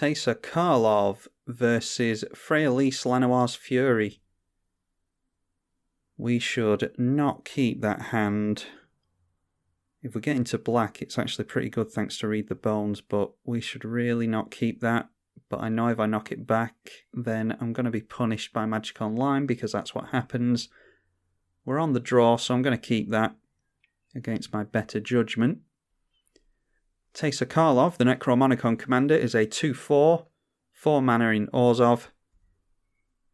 Teysa Karlov versus Freyalise Lanoir's Fury. We should not keep that hand. If we get into black, it's actually pretty good thanks to Read the Bones, but we should really not keep that. But I know if I knock it back, then I'm going to be punished by Magic Online because that's what happens. We're on the draw, so I'm going to keep that against my better judgment. Teysa Karlov, the Necromonicon commander, is a 2/4, 4 mana in Orzhov.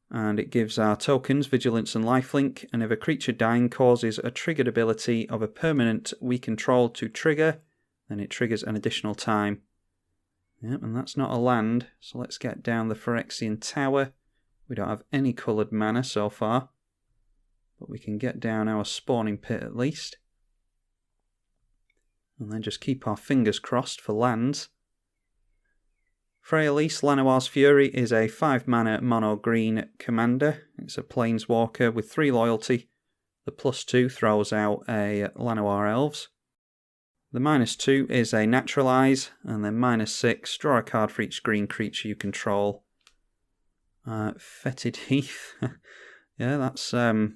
And it gives our tokens Vigilance and Lifelink, and if a creature dying causes a triggered ability of a permanent we control to trigger, then it triggers an additional time. Yep, and that's not a land, so let's get down the Phyrexian Tower. We don't have any coloured mana so far, but we can get down our Spawning Pit at least. And then just keep our fingers crossed for lands. Freyalise Lanoir's Fury is a 5 mana mono green commander. It's a planeswalker with 3 loyalty. The +2 throws out a Lanoir Elves. The -2 is a Naturalize, and then -6, draw a card for each green creature you control. Fetid Heath. Yeah, that's not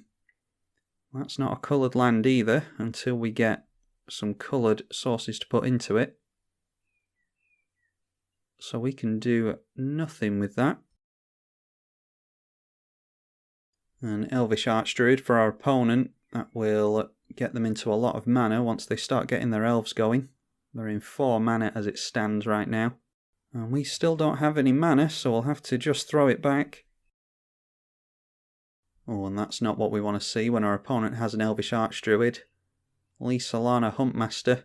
a coloured land either, until we get some coloured sources to put into it. So we can do nothing with that. An Elvish Archdruid for our opponent, that will get them into a lot of mana once they start getting their elves going. They're in 4 mana as it stands right now. And we still don't have any mana, so we'll have to just throw it back. Oh, and that's not what we want to see when our opponent has an Elvish Archdruid. Lee Solana Huntmaster.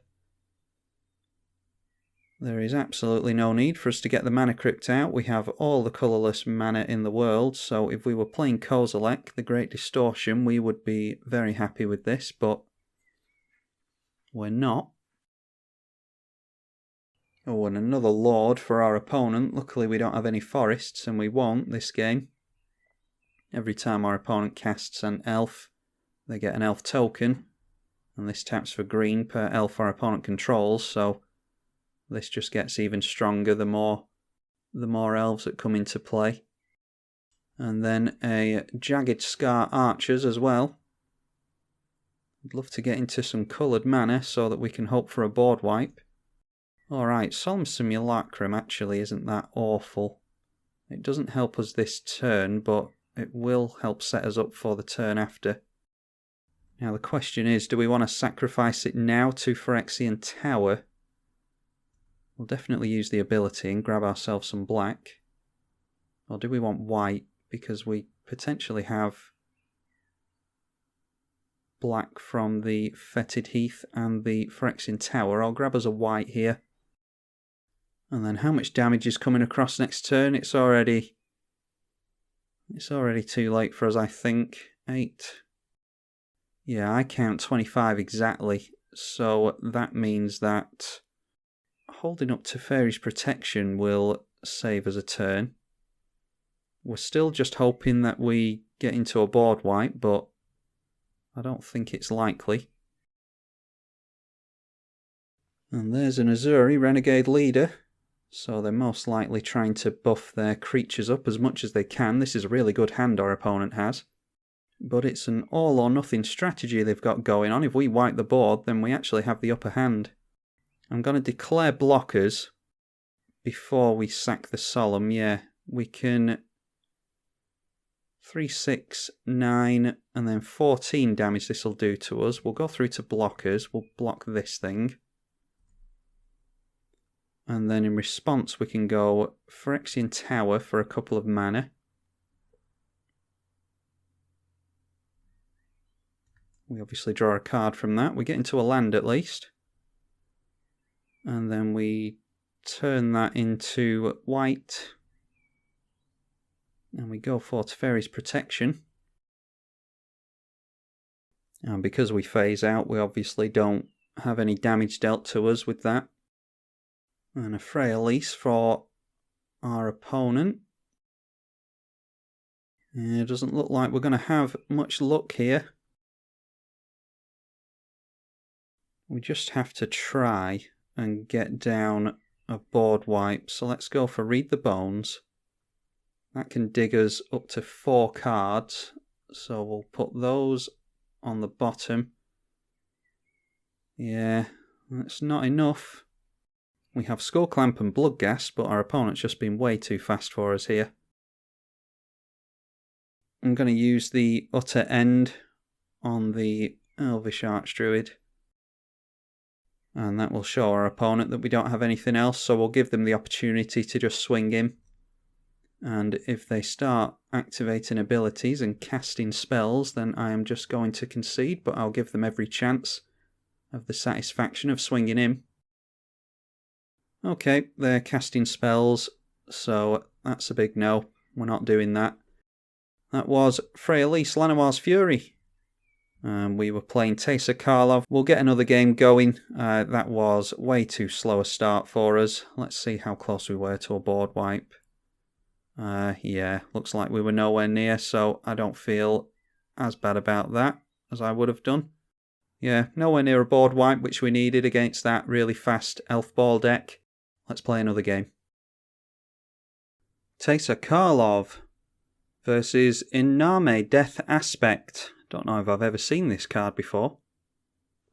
There is absolutely no need for us to get the Mana Crypt out. We have all the colourless mana in the world, so if we were playing Kozilek, the Great Distortion, we would be very happy with this, but we're not. Oh, and another Lord for our opponent. Luckily we don't have any forests, and we won't this game. Every time our opponent casts an elf, they get an elf token, and this taps for green per elf our opponent controls, so this just gets even stronger the more elves that come into play. And then a Jagged Scar Archers as well. I'd love to get into some coloured mana so that we can hope for a board wipe. Alright, Solemn Simulacrum actually isn't that awful. It doesn't help us this turn, but it will help set us up for the turn after. Now the question is, do we want to sacrifice it now to Phyrexian Tower? We'll definitely use the ability and grab ourselves some black. Or do we want white, because we potentially have black from the Fetid Heath and the Phyrexian Tower. I'll grab us a white here. And then how much damage is coming across next turn? It's already too late for us, I think. 8. Yeah, I count 25 exactly. So that means that holding up Teferi's Protection will save us a turn. We're still just hoping that we get into a board wipe, but I don't think it's likely. And there's an Azuri Renegade Leader, so they're most likely trying to buff their creatures up as much as they can. This is a really good hand our opponent has. But it's an all or nothing strategy they've got going on. If we wipe the board, then we actually have the upper hand. I'm going to declare blockers before we sack the Solemn. Yeah, we can 3, 6, 9, and then 14 damage this will do to us. We'll go through to blockers. We'll block this thing. And then in response we can go Phyrexian Tower for a couple of mana. We obviously draw a card from that. We get into a land at least. And then we turn that into white. And we go for Teferi's Protection. And because we phase out, we obviously don't have any damage dealt to us with that. And a Freyalise for our opponent. It doesn't look like we're going to have much luck here. We just have to try and get down of board wipe. So let's go for Read the Bones. That can dig us up to 4 cards. So we'll put those on the bottom. Yeah, that's not enough. We have Skull Clamp and Bloodghast, but our opponent's just been way too fast for us here. I'm going to use the Utter End on the Elvish Archdruid. And that will show our opponent that we don't have anything else, so we'll give them the opportunity to just swing in. And if they start activating abilities and casting spells, then I am just going to concede, but I'll give them every chance of the satisfaction of swinging in. Okay, they're casting spells, so that's a big no. We're not doing that. That was Freyalise Lanoir's Fury. We were playing Teysa Karlov. We'll get another game going. That was way too slow a start for us. Let's see how close we were to a board wipe. Yeah, looks like we were nowhere near, so I don't feel as bad about that as I would have done. Yeah, nowhere near a board wipe, which we needed against that really fast elf ball deck. Let's play another game. Teysa Karlov versus Iname, Death Aspect. Don't know if I've ever seen this card before.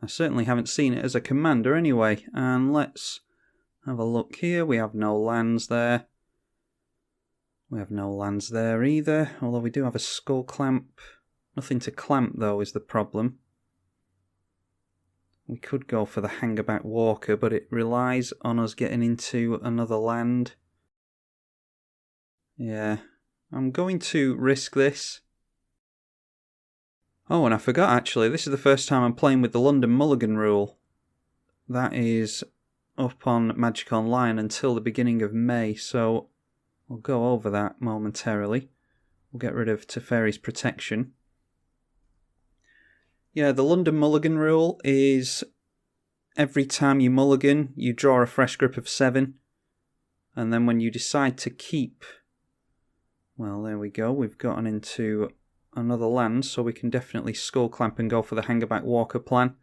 I certainly haven't seen it as a commander anyway. And let's have a look here. We have no lands there. We have no lands there either, although we do have a Skull Clamp. Nothing to clamp though is the problem. We could go for the Hangerback Walker, but it relies on us getting into another land. Yeah, I'm going to risk this. Oh, and I forgot actually, this is the first time I'm playing with the London Mulligan rule. That is up on Magic Online until the beginning of May, so we'll go over that momentarily. We'll get rid of Teferi's Protection. Yeah, the London Mulligan rule is every time you mulligan, you draw a fresh grip of 7. And then when you decide to keep, well, there we go, we've gotten into another land, so we can definitely Skull Clamp and go for the Hangerback Walker plan.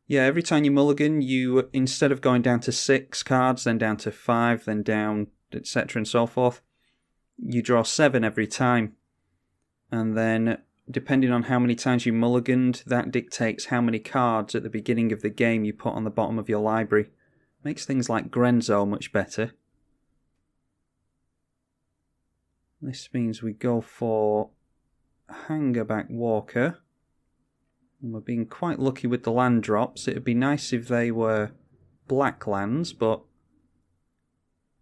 Yeah, every time you mulligan, you, instead of going down to 6 cards, then down to 5, then down, etc. and so forth, you draw 7 every time. And then, depending on how many times you mulliganed, that dictates how many cards at the beginning of the game you put on the bottom of your library. Makes things like Grenzo much better. This means we go for Hangerback Walker. And we're being quite lucky with the land drops. It would be nice if they were black lands, but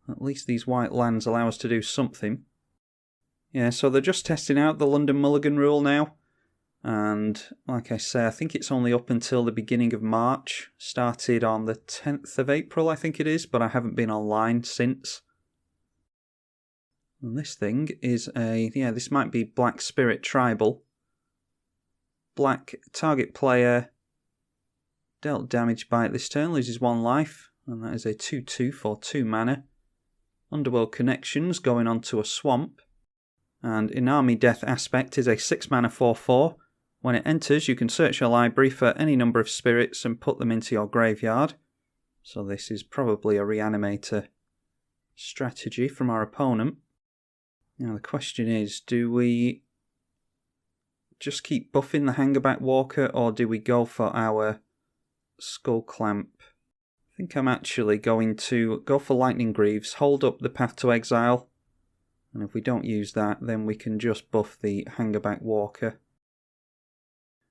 at least these white lands allow us to do something. Yeah, so they're just testing out the London Mulligan rule now. And like I say, I think it's only up until the beginning of March. Started on the 10th of April, I think it is, but I haven't been online since. And this thing is yeah, this might be Black Spirit Tribal. Black target player dealt damage by it this turn, loses 1 life, and that is a 2/2 for 2 mana. Underworld Connections going on to a swamp. And Iname, Death Aspect is a 6 mana 4/4. When it enters, you can search your library for any number of spirits and put them into your graveyard. So this is probably a reanimator strategy from our opponent. Now the question is, do we just keep buffing the Hangerback Walker, or do we go for our Skull Clamp? I think I'm actually going to go for Lightning Greaves, hold up the Path to Exile, and if we don't use that, then we can just buff the Hangerback Walker.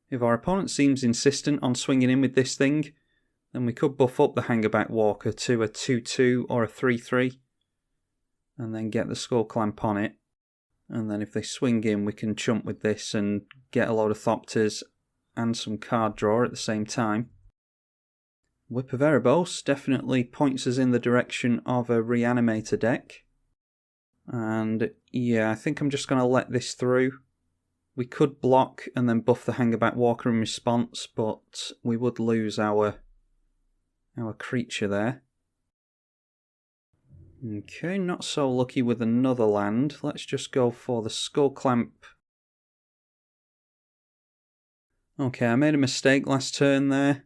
If our opponent seems insistent on swinging in with this thing, then we could buff up the Hangerback Walker to a 2/2 or a 3/3, and then get the Skull Clamp on it. And then if they swing in, we can chump with this and get a load of Thopters and some card draw at the same time. Whip of Erebos definitely points us in the direction of a Reanimator deck. And yeah, I think I'm just going to let this through. We could block and then buff the Hangerback Walker in response, but we would lose our creature there. Okay, not so lucky with another land. Let's just go for the Skull Clamp. Okay, I made a mistake last turn there.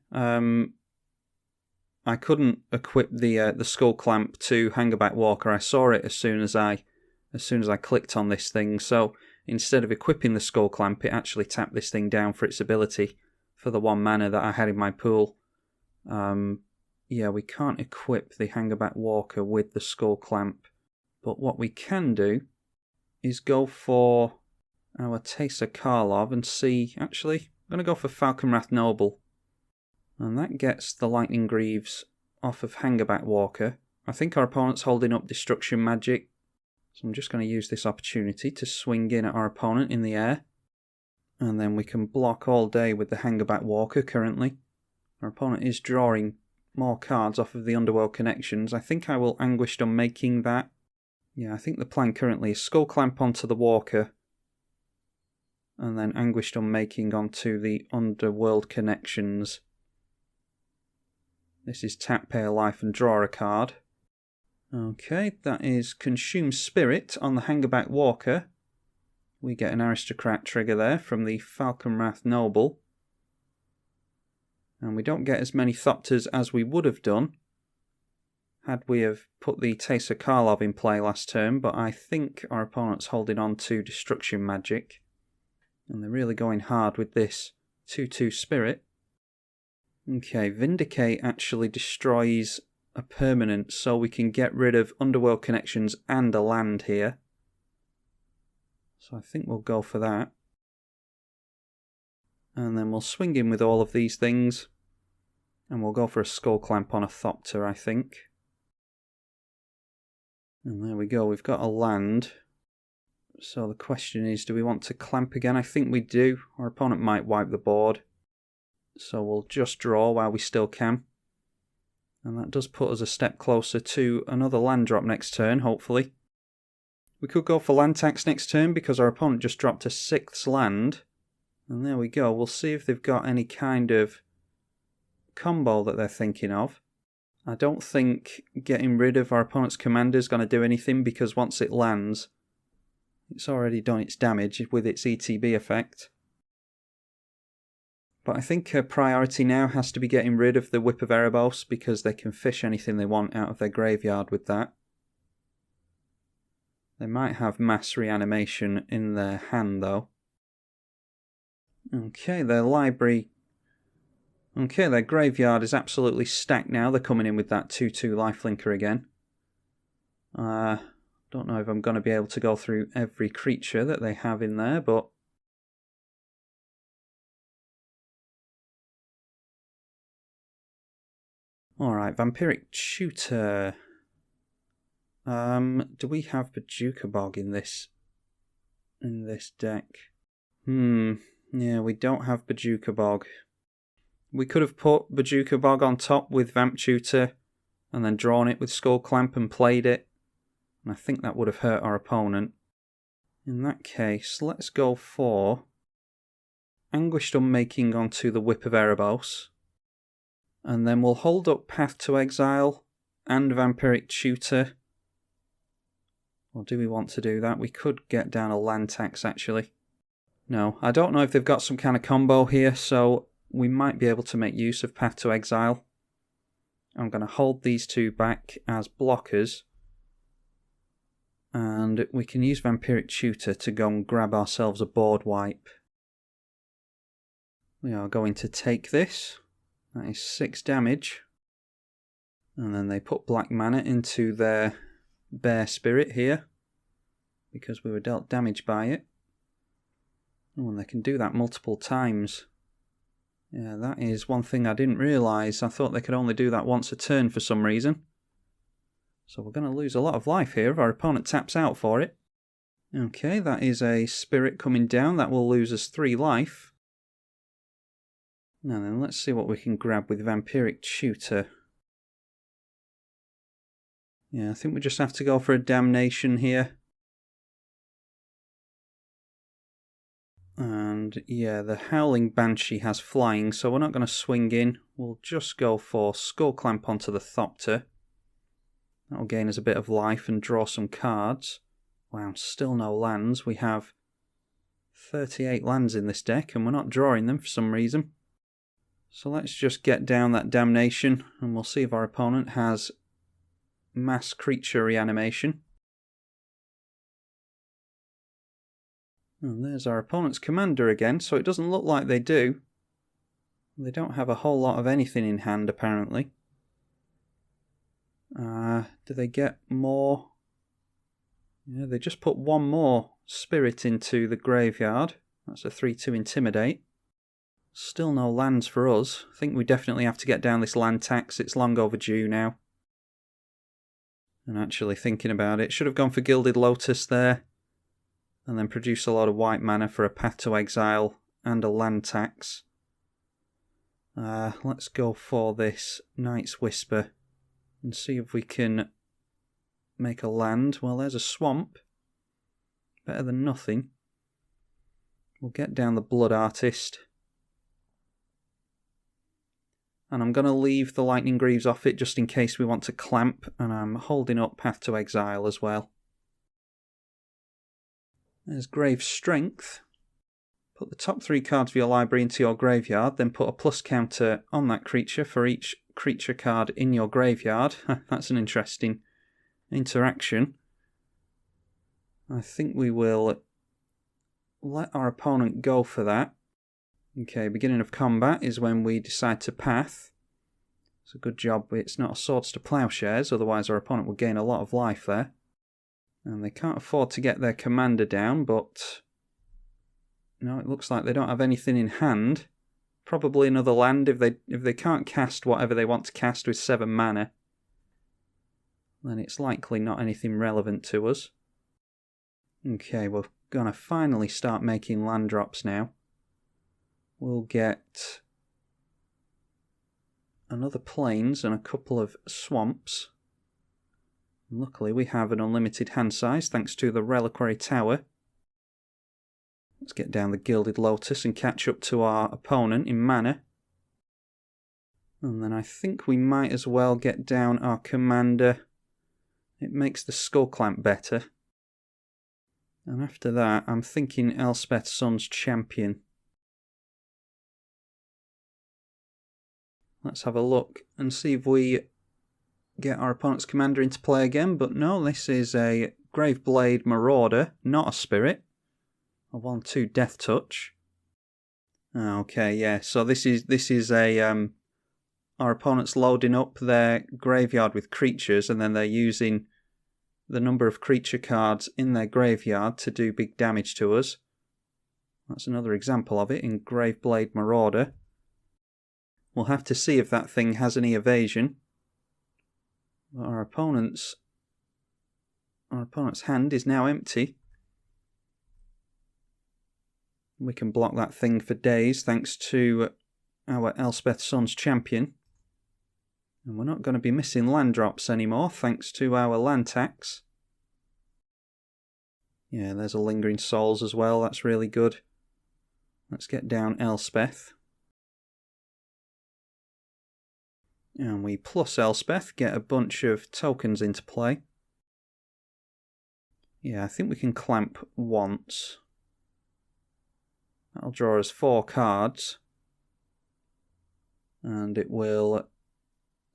I couldn't equip the skull clamp to Hangerback Walker. I saw it as soon as I clicked on this thing. So instead of equipping the skull clamp, it actually tapped this thing down for its ability for the 1 mana that I had in my pool. Yeah, we can't equip the Hangerback Walker with the skull clamp. But what we can do is go for our Teysa Karlov and see... Actually, I'm going to go for Falconwrath Noble. And that gets the Lightning Greaves off of Hangerback Walker. I think our opponent's holding up Destruction Magic. So I'm just going to use this opportunity to swing in at our opponent in the air. And then we can block all day with the Hangerback Walker currently. Our opponent is drawing more cards off of the Underworld Connections. I think I will Anguished Unmaking that. Yeah, I think the plan currently is Skull Clamp onto the Walker. And then Anguished Unmaking onto the Underworld Connections. This is tap, pay a life and draw a card. Okay, that is Consume Spirit on the Hangerback Walker. We get an Aristocrat trigger there from the Falconwrath Noble. And we don't get as many Thopters as we would have done had we have put the Teysa Karlov in play last turn, but I think our opponent's holding on to Destruction Magic. And they're really going hard with this 2/2 Spirit. Okay, Vindicate actually destroys a permanent, so we can get rid of Underworld Connections and a land here. So I think we'll go for that. And then we'll swing in with all of these things. And we'll go for a Skull Clamp on a Thopter, I think. And there we go, we've got a land. So the question is, do we want to clamp again? I think we do. Our opponent might wipe the board. So we'll just draw while we still can. And that does put us a step closer to another land drop next turn, hopefully. We could go for land tax next turn because our opponent just dropped a 6th land. And there we go. We'll see if they've got any kind of combo that they're thinking of. I don't think getting rid of our opponent's commander is going to do anything because once it lands, it's already done its damage with its ETB effect. But I think a priority now has to be getting rid of the Whip of Erebos because they can fish anything they want out of their graveyard with that. They might have Mass Reanimation in their hand though. Okay, their library... Okay, their graveyard is absolutely stacked now. They're coming in with that 2/2 lifelinker again. Don't know if I'm going to be able to go through every creature that they have in there, but... Alright, Vampiric Tutor. Do we have Bojuka Bog in this deck? Yeah, we don't have Bojuka Bog. We could have put Bojuka Bog on top with Vamp Tutor and then drawn it with Skull Clamp and played it. And I think that would have hurt our opponent. In that case, let's go for Anguished Unmaking onto the Whip of Erebos. And then we'll hold up Path to Exile and Vampiric Tutor. Or do we want to do that? We could get down a land tax actually. No, I don't know if they've got some kind of combo here, so we might be able to make use of Path to Exile. I'm going to hold these two back as blockers. And we can use Vampiric Tutor to go and grab ourselves a board wipe. We are going to take this. That is 6 damage. And then they put black mana into their Bear Spirit here. Because we were dealt damage by it. Oh, and they can do that multiple times. Yeah, that is one thing I didn't realise. I thought they could only do that once a turn for some reason. So we're going to lose a lot of life here if our opponent taps out for it. Okay, that is a Spirit coming down. That will lose us 3 life. Now then, let's see what we can grab with Vampiric Tutor. Yeah, I think we just have to go for a Damnation here. And yeah, the Howling Banshee has flying, so we're not going to swing in. We'll just go for Skull Clamp onto the Thopter. That'll gain us a bit of life and draw some cards. Wow, still no lands. We have 38 lands in this deck and we're not drawing them for some reason. So let's just get down that damnation and we'll see if our opponent has mass creature reanimation. And there's our opponent's commander again, so it doesn't look like they do. They don't have a whole lot of anything in hand, apparently. Do they get more? Yeah, they just put one more spirit into the graveyard. That's a 3/2 Intimidate. Still no lands for us. I think we definitely have to get down this land tax. It's long overdue now. And actually thinking about it, should have gone for Gilded Lotus there. And then produce a lot of white mana for a Path to Exile and a land tax. Let's go for this Night's Whisper and see if we can make a land. Well, there's a swamp. Better than nothing. We'll get down the Blood Artist. And I'm going to leave the Lightning Greaves off it just in case we want to clamp. And I'm holding up Path to Exile as well. There's Grave Strength. Put the top 3 cards of your library into your graveyard, then put a plus counter on that creature for each creature card in your graveyard. That's an interesting interaction. I think we will let our opponent go for that. Okay, beginning of combat is when we decide to path. It's a good job it's not a Swords to Plowshares, otherwise our opponent will gain a lot of life there. And they can't afford to get their commander down, but no, it looks like they don't have anything in hand. Probably another land if they can't cast whatever they want to cast with 7 mana. Then it's likely not anything relevant to us. Okay, we're going to finally start making land drops now. We'll get another plains and a couple of swamps. Luckily we have an unlimited hand size thanks to the Reliquary Tower. Let's get down the Gilded Lotus and catch up to our opponent in mana. And then I think we might as well get down our commander. It makes the Skull Clamp better. And after that I'm thinking Elspeth Sun's Champion. Let's have a look and see if we get our opponent's commander into play again, but no, this is a Graveblade Marauder, not a spirit. A 1/2 Death Touch. Okay, yeah, so this is a our opponent's loading up their graveyard with creatures and then they're using the number of creature cards in their graveyard to do big damage to us. That's another example of it in Graveblade Marauder. We'll have to see if that thing has any evasion. Our opponent's hand is now empty. We can block that thing for days thanks to our Elspeth Sun's Champion. And we're not going to be missing land drops anymore thanks to our land tax. Yeah, there's a Lingering Souls as well, that's really good. Let's get down Elspeth. And we plus Elspeth, get a bunch of tokens into play. Yeah, I think we can clamp once. That'll draw us 4 cards. And it will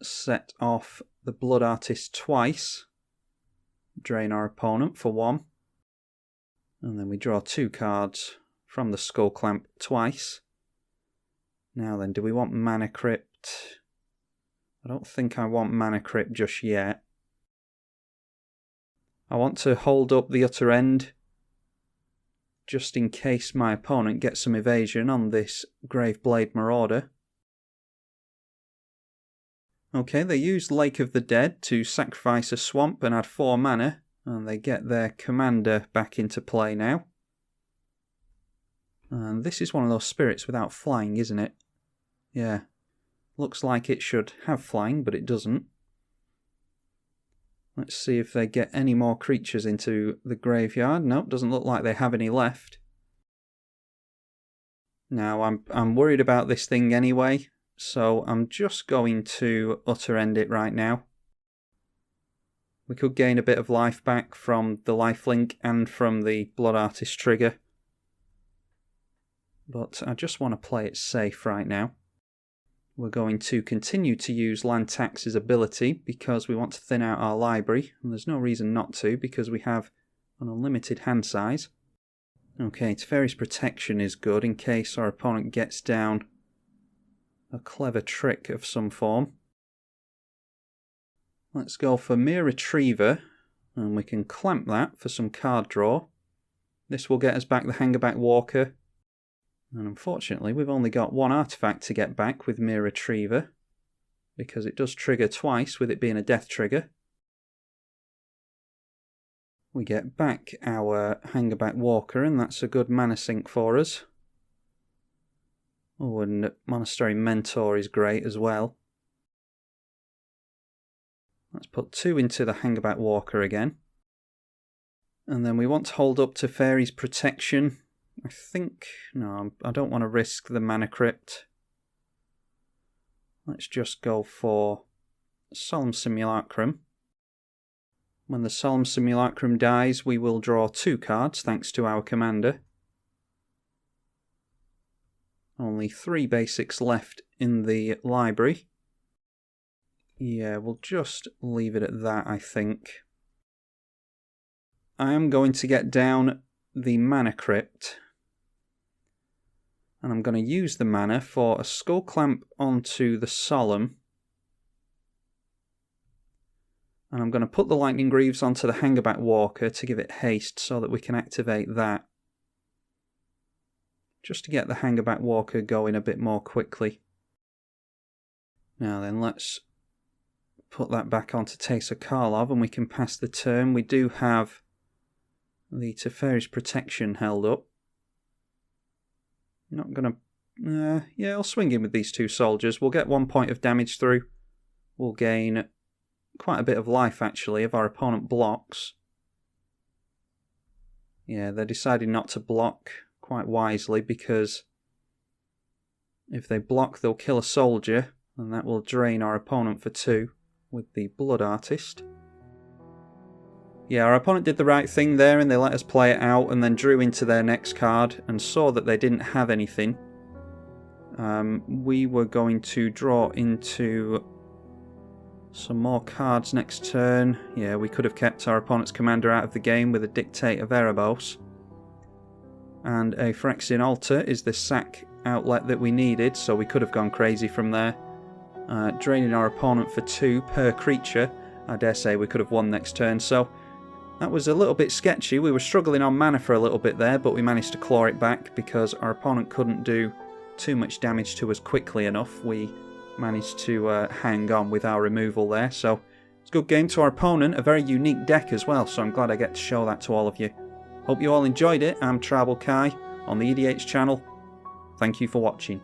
set off the Blood Artist twice. Drain our opponent for 1. And then we draw 2 cards from the Skull Clamp twice. Now then, do we want Mana Crypt? I don't think I want Mana Crypt just yet. I want to hold up the Utter End just in case my opponent gets some evasion on this Graveblade Marauder. Okay, they use Lake of the Dead to sacrifice a swamp and add 4 mana, and they get their commander back into play now. And this is one of those spirits without flying, isn't it? Yeah. Looks like it should have flying, but it doesn't. Let's see if they get any more creatures into the graveyard. Nope, doesn't look like they have any left. Now, I'm worried about this thing anyway, so I'm just going to Utter End it right now. We could gain a bit of life back from the lifelink and from the Blood Artist trigger. But I just want to play it safe right now. We're going to continue to use Land Tax's ability because we want to thin out our library, and there's no reason not to because we have an unlimited hand size. Okay, Teferi's Protection is good in case our opponent gets down a clever trick of some form. Let's go for Mere Retriever, and we can clamp that for some card draw. This will get us back the Hangerback Walker. And unfortunately, we've only got one artifact to get back with Mere Retriever, because it does trigger twice with it being a death trigger. We get back our Hangerback Walker, and that's a good mana sink for us. Oh, and Monastery Mentor is great as well. Let's put 2 into the Hangerback Walker again. And then we want to hold up Teferi's Protection. I think... no, I don't want to risk the Mana Crypt. Let's just go for Solemn Simulacrum. When the Solemn Simulacrum dies, we will draw 2 cards, thanks to our commander. Only 3 basics left in the library. Yeah, we'll just leave it at that, I think. I am going to get down the Mana Crypt. And I'm going to use the mana for a Skull Clamp onto the Solemn. And I'm going to put the Lightning Greaves onto the Hangerback Walker to give it haste so that we can activate that. Just to get the Hangerback Walker going a bit more quickly. Now then, let's put that back onto Teysa Karlov and we can pass the turn. We do have the Teferi's Protection held up. Not gonna... yeah, I'll swing in with these 2 soldiers. We'll get 1 point of damage through. We'll gain quite a bit of life, actually, if our opponent blocks. Yeah, they're deciding not to block quite wisely, because if they block, they'll kill a soldier, and that will drain our opponent for 2 with the Blood Artist. Yeah, our opponent did the right thing there, and they let us play it out and then drew into their next card and saw that they didn't have anything. We were going to draw into some more cards next turn. Yeah, we could have kept our opponent's commander out of the game with a Dictate of Erebos. And a Phyrexian Altar is the sack outlet that we needed, so we could have gone crazy from there. Draining our opponent for 2 per creature. I dare say we could have won next turn, so that was a little bit sketchy. We were struggling on mana for a little bit there, but we managed to claw it back because our opponent couldn't do too much damage to us quickly enough. We managed to hang on with our removal there, so it's a good game to our opponent, a very unique deck as well, so I'm glad I get to show that to all of you. Hope you all enjoyed it. I'm tribalkai on the EDH channel. Thank you for watching.